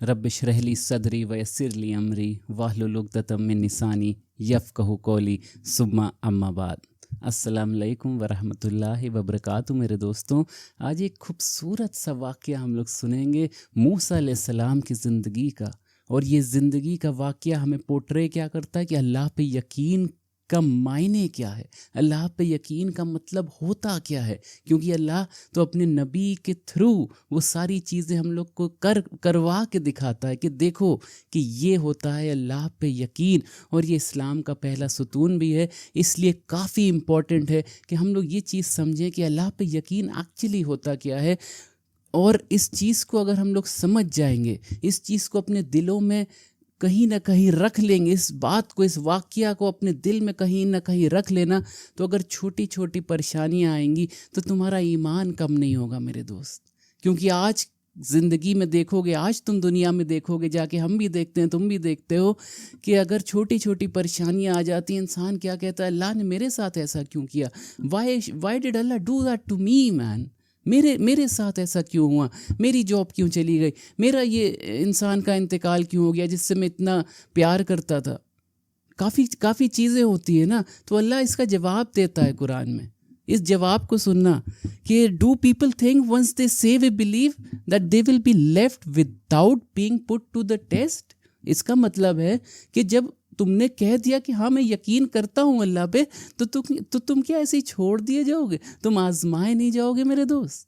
रब इश्रह ली सदरी वयस्सिर ली अमरी वाहलुल उक़दतम मिन लिसानी यफ़क़हू क़ौली सुम्मा अम्मा बाद। अस्सलाम वालेकुम वरहमतुल्लाहि वबरकातुहू। मेरे दोस्तों, आज एक खूबसूरत सा वाक़या हम लोग सुनेंगे मूसा अलैहिस्सलाम की ज़िंदगी का। और ये ज़िंदगी का वाक़या हमें पोर्ट्रे क्या करता है कि अल्लाह पे यकीन का मायने क्या है, अल्लाह पे यकीन का मतलब होता क्या है। क्योंकि अल्लाह तो अपने नबी के थ्रू वो सारी चीज़ें हम लोग को करवा के दिखाता है कि देखो कि ये होता है अल्लाह पे यकीन। और ये इस्लाम का पहला सुतून भी है, इसलिए काफ़ी इम्पॉर्टेंट है कि हम लोग ये चीज़ समझें कि अल्लाह पे यकीन एक्चुअली होता क्या है। और इस चीज़ को अगर हम लोग समझ जाएंगे, इस चीज़ को अपने दिलों में कहीं ना कहीं रख लेंगे, इस बात को, इस वाक़या को अपने दिल में कहीं ना कहीं रख लेना, तो अगर छोटी छोटी परेशानियां आएंगी तो तुम्हारा ईमान कम नहीं होगा मेरे दोस्त। क्योंकि आज ज़िंदगी में देखोगे, आज तुम दुनिया में देखोगे जाके, हम भी देखते हैं, तुम भी देखते हो कि अगर छोटी छोटी परेशानियां आ जाती हैं, इंसान क्या कहता है, अल्लाह ने मेरे साथ ऐसा क्यों किया, why did Allah do that to me man, मेरे साथ ऐसा क्यों हुआ, मेरी जॉब क्यों चली गई, मेरा ये इंसान का इंतकाल क्यों हो गया जिससे मैं इतना प्यार करता था। काफ़ी चीज़ें होती है ना। तो अल्लाह इसका जवाब देता है कुरान में। इस जवाब को सुनना कि do people think once they say we believe that they will be left without being put to the test. इसका मतलब है कि जब तुमने कह दिया कि हाँ मैं यकीन करता हूँ अल्लाह पे, तो तुम क्या ऐसे ही छोड़ दिए जाओगे? तुम आजमाए नहीं जाओगे मेरे दोस्त,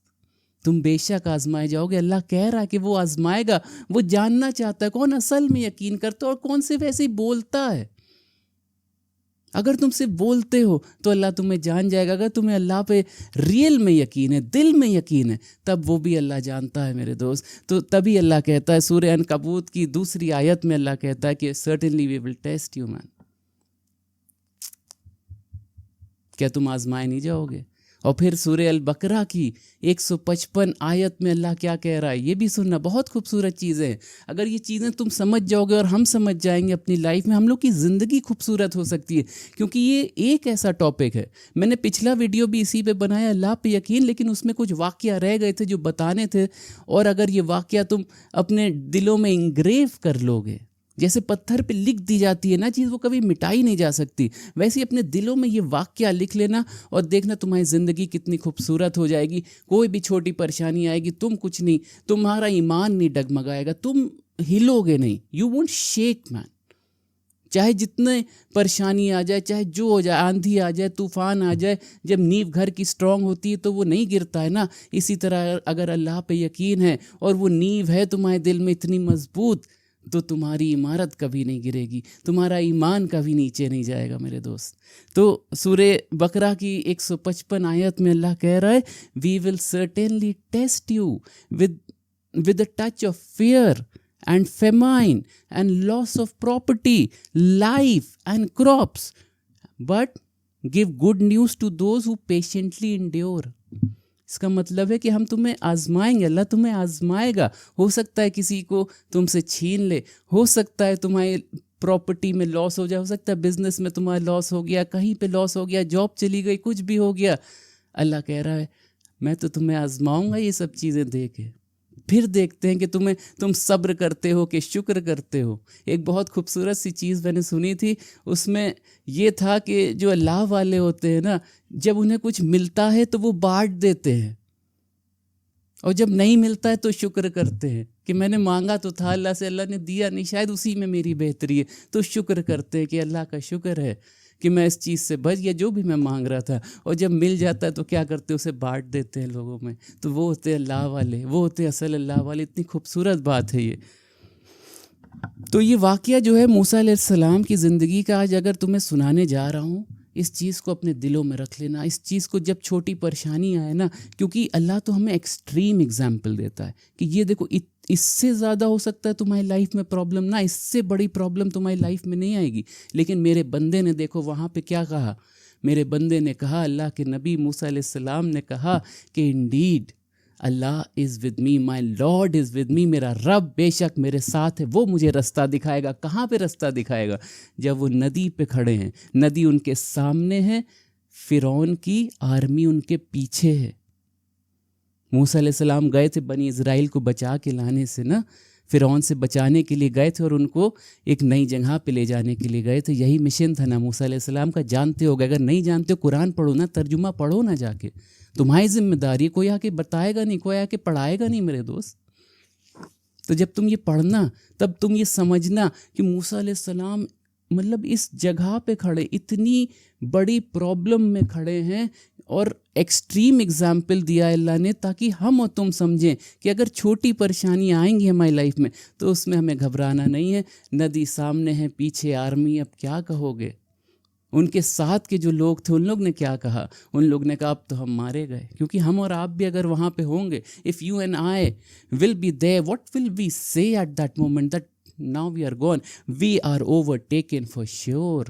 तुम बेशक आजमाए जाओगे। अल्लाह कह रहा है कि वो आजमाएगा, वो जानना चाहता है कौन असल में यकीन करता है और कौन से वैसे ही बोलता है। अगर तुम सिर्फ बोलते हो तो अल्लाह तुम्हें जान जाएगा। अगर तुम्हें अल्लाह पे रियल में यकीन है, दिल में यकीन है, तब वो भी अल्लाह जानता है मेरे दोस्त। तो तभी अल्लाह कहता है सूरह अनकबूत की दूसरी आयत में, अल्लाह कहता है कि certainly we will test you man. क्या तुम आजमाए नहीं जाओगे? और फिर सूरह अल बकरा की 155 आयत में अल्लाह क्या कह रहा है, ये भी सुनना। बहुत खूबसूरत चीज़ें हैं। अगर ये चीज़ें तुम समझ जाओगे और हम समझ जाएंगे अपनी लाइफ में, हम लोग की ज़िंदगी खूबसूरत हो सकती है। क्योंकि ये एक ऐसा टॉपिक है, मैंने पिछला वीडियो भी इसी पे बनाया, अल्लाह पे यकीन, लेकिन उसमें कुछ वाक़या रह गए थे जो बताने थे। और अगर ये वाक़या तुम अपने दिलों में इंग्रेव कर लोगे, जैसे पत्थर पे लिख दी जाती है ना चीज़, वो कभी मिटाई नहीं जा सकती, वैसे ही अपने दिलों में ये वाक़या लिख लेना और देखना तुम्हारी ज़िंदगी कितनी खूबसूरत हो जाएगी। कोई भी छोटी परेशानी आएगी, तुम कुछ नहीं, तुम्हारा ईमान नहीं डगमगाएगा, तुम हिलोगे नहीं, यू वोंट शेक मैन। चाहे जितने परेशानी आ जाए, चाहे जो हो जाए, आंधी आ जाए, तूफ़ान आ जाए, जब नींव घर की स्ट्रांग होती है तो वो नहीं गिरता है ना। इसी तरह अगर अल्लाह पे यकीन है और वो नींव है तुम्हारे दिल में इतनी मजबूत, तो तुम्हारी इमारत कभी नहीं गिरेगी, तुम्हारा ईमान कभी नीचे नहीं जाएगा मेरे दोस्त। तो सूरह बकरा की 155 आयत में अल्लाह कह रहा है, we will certainly test you with a touch of fear and famine and loss of property, life and crops, but give good news to those who patiently endure. इसका मतलब है कि हम तुम्हें आजमाएंगे, अल्लाह तुम्हें आजमाएगा। हो सकता है किसी को तुमसे छीन ले, हो सकता है तुम्हारी प्रॉपर्टी में लॉस हो जाए, हो सकता है बिजनेस में तुम्हारा लॉस हो गया, कहीं पे लॉस हो गया, जॉब चली गई, कुछ भी हो गया। अल्लाह कह रहा है मैं तो तुम्हें आजमाऊंगा ये सब चीज़ें दे के, फिर देखते हैं कि तुम सब्र करते हो कि शुक्र करते हो। एक बहुत खूबसूरत सी चीज़ मैंने सुनी थी, उसमें ये था कि जो अल्लाह वाले होते हैं ना, जब उन्हें कुछ मिलता है तो वो बांट देते हैं, और जब नहीं मिलता है तो शुक्र करते हैं कि मैंने मांगा तो था अल्लाह से, अल्लाह ने दिया नहीं, शायद उसी में मेरी बेहतरी है। तो शुक्र करते हैं कि अल्लाह का शुक्र है कि मैं इस चीज़ से बच गया जो भी मैं मांग रहा था। और जब मिल जाता है तो क्या करते हैं, उसे बांट देते हैं लोगों में। तो वो होते हैं अल्लाह वाले, वो होते हैं असल अल्लाह वाले। इतनी खूबसूरत बात है ये। तो ये वाक़या जो है मूसा अलैहिस्सलाम की ज़िंदगी का, आज अगर तुम्हें सुनाने जा रहा हूँ, इस चीज़ को अपने दिलों में रख लेना। इस चीज़ को जब छोटी परेशानी आए ना, क्योंकि अल्लाह तो हमें एक्सट्रीम एग्जाम्पल देता है कि ये देखो इससे ज़्यादा हो सकता है तुम्हारी लाइफ में प्रॉब्लम ना, इससे बड़ी प्रॉब्लम तुम्हारी लाइफ में नहीं आएगी। लेकिन मेरे बंदे ने देखो वहाँ पे क्या कहा, मेरे बंदे ने कहा, अल्लाह के नबी मूसा अलैहिस्सलाम ने कहा कि Indeed Allah is with me, my lord is with me, मेरा रब बेशक मेरे साथ है, वो मुझे रास्ता दिखाएगा। कहाँ पे रास्ता दिखाएगा? जब वो नदी पे खड़े हैं, नदी उनके सामने है, फिरौन की आर्मी उनके पीछे है। मूसा अलैहिस्सलाम गए थे बनी इज़राइल को बचा के लाने से ना, فرعون سے بچانے کے لیے گئے تھے اور ان کو ایک نئی جگہ پہ لے جانے کے لیے گئے تھے. یہی مشن تھا نا موسیٰ علیہ السلام کا. جانتے ہو گے, اگر نہیں جانتے ہو قرآن پڑھو نا, ترجمہ پڑھو نا جا کے, تمہاری ذمہ داری. کوئی آ کے بتائے گا نہیں, کوئی آ کے پڑھائے گا نہیں میرے دوست. تو جب تم یہ پڑھنا تب تم یہ سمجھنا کہ موسیٰ علیہ السلام مطلب اس جگہ پہ کھڑے, اتنی بڑی پرابلم میں کھڑے ہیں, اور ایکسٹریم اگزامپل دیا اللہ نے تاکہ ہم اور تم سمجھیں کہ اگر چھوٹی پریشانیاں آئیں گی ہماری لائف میں تو اس میں ہمیں گھبرانا نہیں ہے. ندی سامنے ہے, پیچھے آرمی, اب کیا کہو گے. ان کے ساتھ کے جو لوگ تھے ان لوگ نے کیا کہا, ان لوگ نے کہا اب تو ہم مارے گئے. کیونکہ ہم اور آپ بھی اگر وہاں پہ ہوں گے, if you and I will be there, what will we say at that moment that now we are gone? We are overtaken for sure.